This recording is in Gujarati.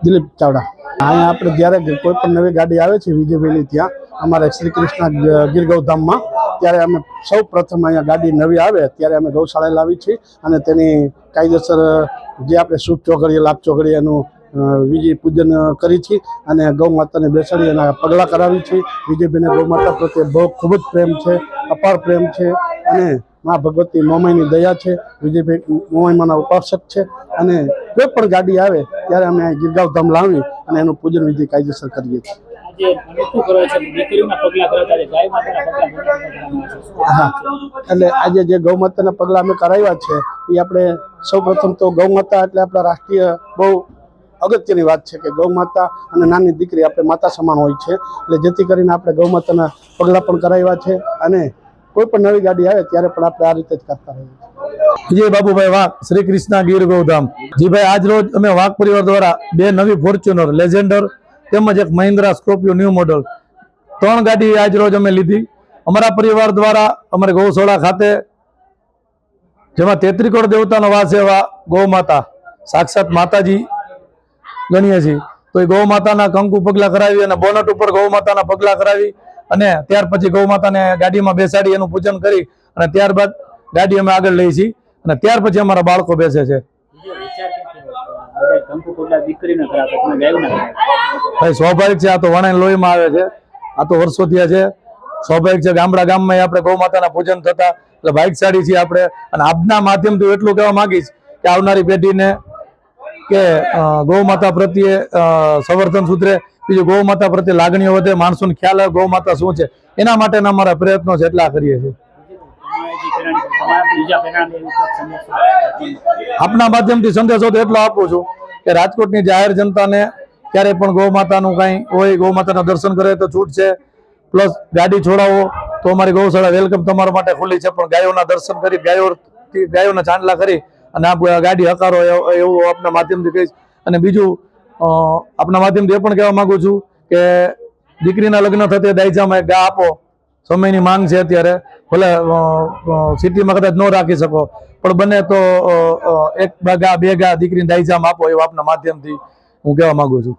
દિલીપ ચાવડા। અહીંયા આપણે જ્યારે કોઈ પણ નવી ગાડી આવે છે વિજયભાઈની ત્યાં અમારે શ્રી કૃષ્ણ ગીરગૌધામમાં, ત્યારે અમે સૌ પ્રથમ અહીંયા ગાડી નવી આવે ત્યારે અમે ગૌશાળાએ લાવી છીએ અને તેની કાયદેસર જે આપણે શુભ ચોઘડીએ લાખ ચોઘડીએ એનું વિજય પૂજન કરી છીએ અને ગૌ માતાને બેસાડી એના પગલાં કરાવી છીએ। વિજયભાઈને ગૌ માતા પ્રત્યે બહુ ખૂબ જ પ્રેમ છે, અપાર પ્રેમ છે અને મા ભગવતી મોમાઈની દયા છે। વિજયભાઈ મોમાઈમાના ઉપાસક છે અને કોઈ પણ ગાડી આવે ત્યારે અમે ગીરગાંવ લાવી અને એનું પૂજન વિધિ કાયદેસર કરીએ છીએ। હા, એટલે આજે જે ગૌ માતાના પગલાં અમે કરાવ્યા છે એ આપણે સૌ પ્રથમ તો ગૌ માતા એટલે આપણા રાષ્ટ્રીય બહુ અગત્યની વાત છે કે ગૌ માતા અને નાની દીકરી આપણે માતા સમાન હોય છે, એટલે જેથી કરીને આપણે ગૌ માતાના પગલાં પણ કરાવ્યા છે અને કોઈ પણ નવી ગાડી આવે ત્યારે પણ આપણે આ રીતે જ કરતા રહીએ છીએ। વિજય બાબુભાઈ વાઘ, શ્રી કૃષ્ણ ગીરગૌધામ। જી ભાઈ, આજ રોજ અમે વાઘ પરિવાર દ્વારા 2 નવી ફોર્ચ્યુનર લેજેન્ડર તેમજ એક મહિન્દ્રા સ્કોર્પિયો ન્યૂ મોડલ 3 ગાડી આજ રોજ અમે લીધી અમારા પરિવાર દ્વારા। અમારે ગૌશાળા ખાતે જેમાં 33 કરોડ દેવતાનો વાસ એવા ગૌ માતા સાક્ષાત માતાજી ગણીએ છીએ, તો એ ગૌ માતાના કંકુ પગલા કરાવી અને બોનટ ઉપર ગૌ માતાના પગલા કરાવી અને ત્યાર પછી ગૌ માતાને ગાડીમાં બેસાડી એનું પૂજન કરી અને ત્યારબાદ ગાડી અમે આગળ લઈ છીએ અને ત્યાર પછી અમારા બાળકો બેસે છે। ભાઈ સ્વાભાવિક છે, આ તો વણાઈ લોહીમાં આવે છે, આ તો વર્ષોથી છે, સ્વાભાવિક છે। ગામમાં આપણે ગૌ માતાના પૂજન થતા એટલે ભાગ્યશાળી છીએ આપણે। અને આપના માધ્યમથી એટલું કહેવા માંગીશ કે આવનારી પેઢીને કે ગૌ માતા પ્રત્યે સંવર્ધન સૂત્રે, બીજું ગૌ માતા પ્રત્યે લાગણીઓ વધે, માણસોને ખ્યાલ આવે ગૌ માતા શું છે, એના માટેના અમારા પ્રયત્નો છે, એટલા કરીએ છીએ। આપના માધ્યમથી સંદેશો તો એટલો આપું છું કે રાજકોટની જાહેર જનતાને ક્યારે પણ ગૌ માતાનું કંઈ હોય, ગૌ માતાના દર્શન કરે તો છૂટ છે, પ્લસ ગાડી છોડાવો તો અમારી ગૌશાળા વેલકમ તમારા માટે ખુલ્લી છે, પણ ગાયોના દર્શન કરી ગાયોના ચાંદલા કરી અને આ ગાડી હકારો એવું આપના માધ્યમથી કહીશ। અને બીજું આપના માધ્યમથી એ પણ કહેવા માંગુ છું કે દીકરીના લગ્ન થતે દાયજામાં એક ગા આપો, સમયની માંગ છે અત્યારે, ભલે સિટીમાં કદાચ ન રાખી શકો પણ બને તો 1 ગા 2 ગા દીકરીને દાયજામાં આપો, એવું આપના માધ્યમથી હું કહેવા માંગુ છું।